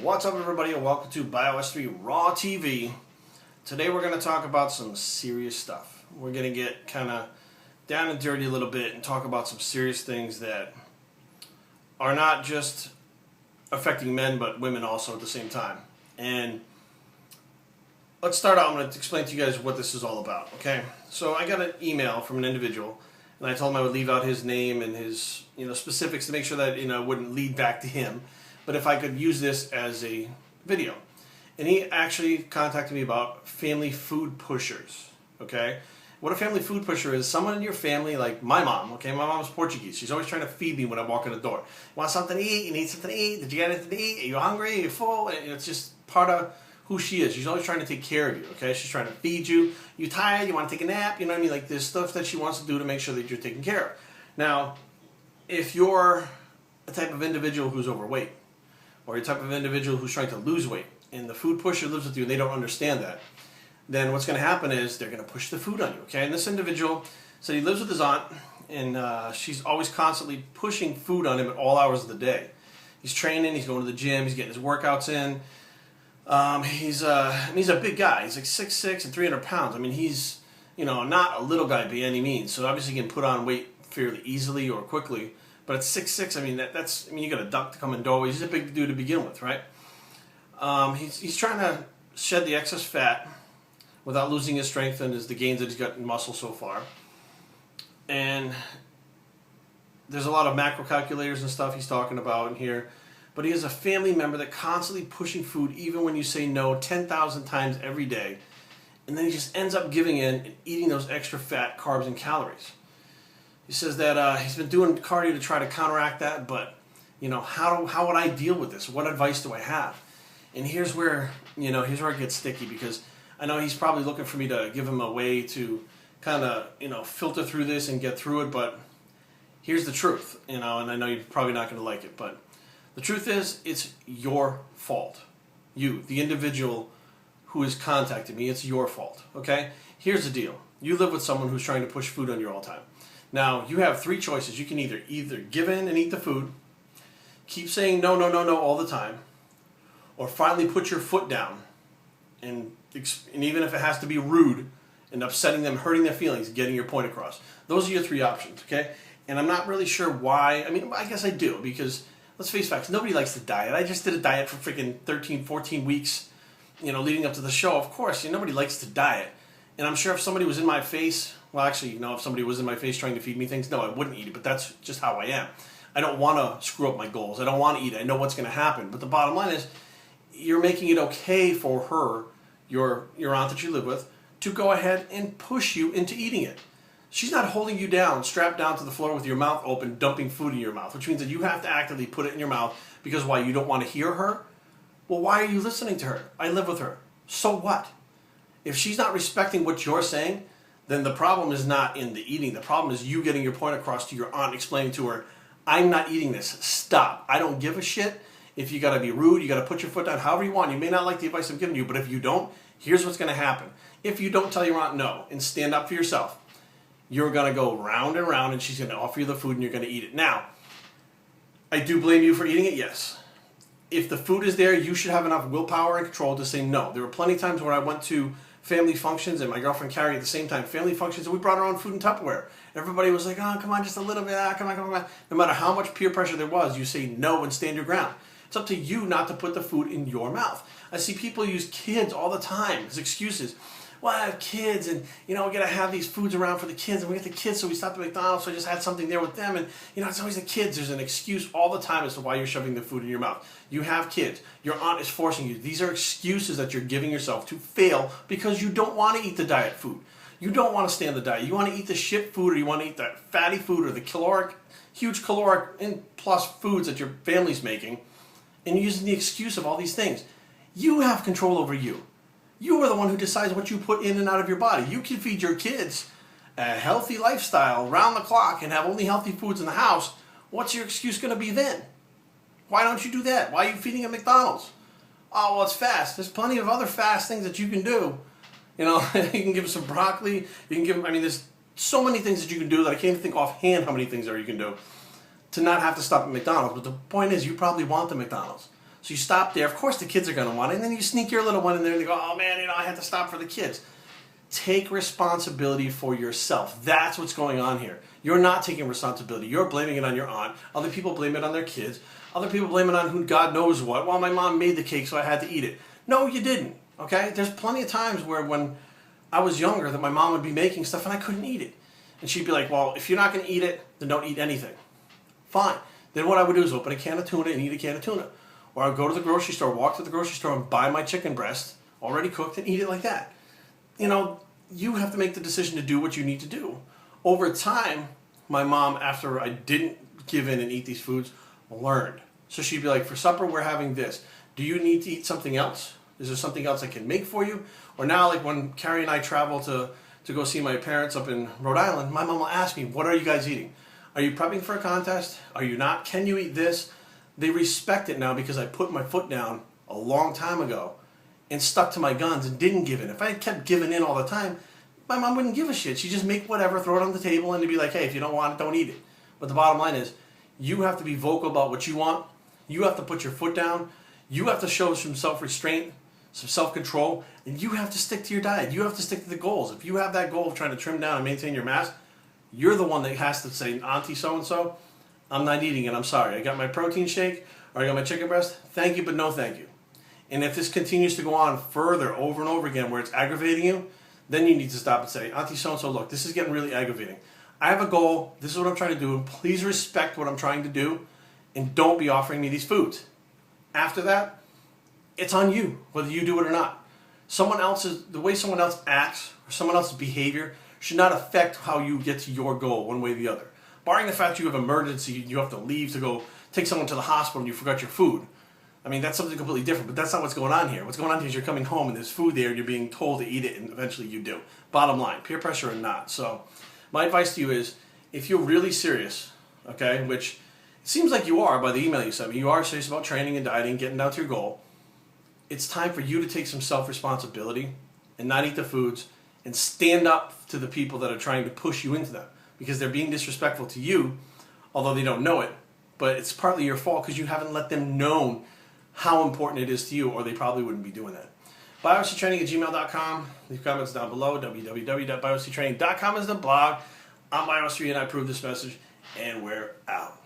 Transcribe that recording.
What's up, everybody, and welcome to BioS3 Raw TV. Today we're going to talk about some serious stuff. We're going to get kind of down and dirty a little bit and talk about some serious things that are not just affecting men but women also at the same time. And let's start out. I'm going to explain to you guys what this is all about, okay? So I got an email from an individual, and I told him I would leave out his name and his specifics to make sure that it wouldn't lead back to him. But if I could use this as a video. And he actually contacted me about family food pushers, okay? What a family food pusher is, someone in your family, like my mom, okay? My mom's Portuguese. She's always trying to feed me when I walk in the door. Want something to eat? You need something to eat? Did you get anything to eat? Are you hungry? Are you full? And it's just part of who she is. She's always trying to take care of you, okay? She's trying to feed you. You tired? You want to take a nap? You know what I mean? Like, there's stuff that she wants to do to make sure that you're taken care of. Now, if you're a type of individual who's overweight, or you're the type of individual who's trying to lose weight, and the food pusher lives with you and they don't understand that, then what's going to happen is they're going to push the food on you, okay? And this individual said he lives with his aunt, and she's always constantly pushing food on him at all hours of the day. He's training, he's going to the gym, he's getting his workouts in. He's a big guy. He's like 6'6" and 300 pounds. I mean, he's, not a little guy by any means. So obviously he can put on weight fairly easily or quickly. But at 6'6", I mean, you got a duck to come in doorways. He's a big dude to begin with, right? He's trying to shed the excess fat without losing his strength and the gains that he's got in muscle so far. And there's a lot of macro calculators and stuff he's talking about in here. But he has a family member that constantly pushing food even when you say no 10,000 times every day. And then he just ends up giving in and eating those extra fat, carbs, and calories. He says that he's been doing cardio to try to counteract that, but how would I deal with this? What advice do I have? And here's where it gets sticky, because I know he's probably looking for me to give him a way to kind of filter through this and get through it. But here's the truth, and I know you're probably not going to like it, but the truth is, it's your fault. You, the individual who is contacting me, it's your fault. Okay? Here's the deal: you live with someone who's trying to push food on you all the time. Now, you have three choices. You can either give in and eat the food, keep saying no, no, no, no all the time, or finally put your foot down, and even if it has to be rude and upsetting them, hurting their feelings, getting your point across. Those are your three options, okay? And I'm not really sure why. I mean, I guess I do, because let's face facts, nobody likes to diet. I just did a diet for freaking 13, 14 weeks, leading up to the show. Of course, nobody likes to diet. And I'm sure if somebody was in my face, well, actually, if somebody was in my face trying to feed me things, no, I wouldn't eat it, but that's just how I am. I don't want to screw up my goals. I don't want to eat it. I know what's going to happen. But the bottom line is, you're making it okay for her, your aunt that you live with, to go ahead and push you into eating it. She's not holding you down, strapped down to the floor with your mouth open, dumping food in your mouth, which means that you have to actively put it in your mouth because why? You don't want to hear her? Well, why are you listening to her? I live with her. So what? If she's not respecting what you're saying, then the problem is not in the eating. The problem is you getting your point across to your aunt, explaining to her, I'm not eating this. Stop. I don't give a shit. If you got to be rude, you got to put your foot down however you want. You may not like the advice I'm giving you, but if you don't, here's what's going to happen. If you don't tell your aunt no and stand up for yourself, you're going to go round and round, and she's going to offer you the food and you're going to eat it. Now, I do blame you for eating it, yes. If the food is there, you should have enough willpower and control to say no. There were plenty of times where I went to family functions, and my girlfriend Carrie at the same time, family functions, and we brought our own food in Tupperware. Everybody was like, oh, come on, just a little bit, come on. No matter how much peer pressure there was, you say no and stand your ground. It's up to you not to put the food in your mouth. I see people use kids all the time as excuses. Well, I have kids, and we gotta have these foods around for the kids, and we got the kids, so we stopped at McDonald's, so I just had something there with them, and it's always the kids. There's an excuse all the time as to why you're shoving the food in your mouth. You have kids. Your aunt is forcing you. These are excuses that you're giving yourself to fail because you don't want to eat the diet food. You don't want to stay on the diet. You want to eat the shit food, or you want to eat that fatty food, or the huge caloric and plus foods that your family's making, and you're using the excuse of all these things. You have control over you. You are the one who decides what you put in and out of your body. You can feed your kids a healthy lifestyle round the clock and have only healthy foods in the house. What's your excuse going to be then? Why don't you do that? Why are you feeding at McDonald's? Oh, well, it's fast. There's plenty of other fast things that you can do. You can give them some broccoli. You can give them, there's so many things that you can do that I can't even think offhand how many things there you can do to not have to stop at McDonald's. But the point is, you probably want the McDonald's. So you stop there. Of course the kids are going to want it. And then you sneak your little one in there and you go, oh man, I had to stop for the kids. Take responsibility for yourself. That's what's going on here. You're not taking responsibility. You're blaming it on your aunt. Other people blame it on their kids. Other people blame it on who God knows what. Well, my mom made the cake, so I had to eat it. No, you didn't. Okay? There's plenty of times where when I was younger that my mom would be making stuff and I couldn't eat it. And she'd be like, well, if you're not going to eat it, then don't eat anything. Fine. Then what I would do is open a can of tuna and eat a can of tuna. Or I would go to the grocery store, walk to the grocery store and buy my chicken breast, already cooked, and eat it like that. You have to make the decision to do what you need to do. Over time, my mom, after I didn't give in and eat these foods, learned. So she'd be like, for supper, we're having this. Do you need to eat something else? Is there something else I can make for you? Or now, like when Carrie and I travel to go see my parents up in Rhode Island, my mom will ask me, what are you guys eating? Are you prepping for a contest? Are you not? Can you eat this? They respect it now because I put my foot down a long time ago and stuck to my guns and didn't give in. If I had kept giving in all the time, my mom wouldn't give a shit. She'd just make whatever, throw it on the table, and they'd be like, hey, if you don't want it, don't eat it. But the bottom line is, you have to be vocal about what you want. You have to put your foot down. You have to show some self-restraint, some self-control, and you have to stick to your diet. You have to stick to the goals. If you have that goal of trying to trim down and maintain your mass, you're the one that has to say, Auntie so-and-so, I'm not eating it, I'm sorry. I got my protein shake, or I got my chicken breast, thank you, but no thank you. And if this continues to go on further, over and over again, where it's aggravating you, then you need to stop and say, Auntie so-and-so, look, this is getting really aggravating. I have a goal, this is what I'm trying to do, and please respect what I'm trying to do, and don't be offering me these foods. After that, it's on you, whether you do it or not. The way someone else acts, or someone else's behavior, should not affect how you get to your goal one way or the other. Barring the fact you have an emergency, you have to leave to go take someone to the hospital and you forgot your food. I mean, that's something completely different, but that's not what's going on here. What's going on here is you're coming home and there's food there and you're being told to eat it, and eventually you do. Bottom line, peer pressure or not. So my advice to you is, if you're really serious, okay, which it seems like you are by the email you sent me, you are serious about training and dieting, getting down to your goal, it's time for you to take some self-responsibility and not eat the foods and stand up to the people that are trying to push you into them, because they're being disrespectful to you, although they don't know it. But it's partly your fault because you haven't let them know how important it is to you, or they probably wouldn't be doing that. BioStraining@gmail.com. Leave comments down below. www.biostraining.com is the blog. I'm BioStraining and I approve this message, and we're out.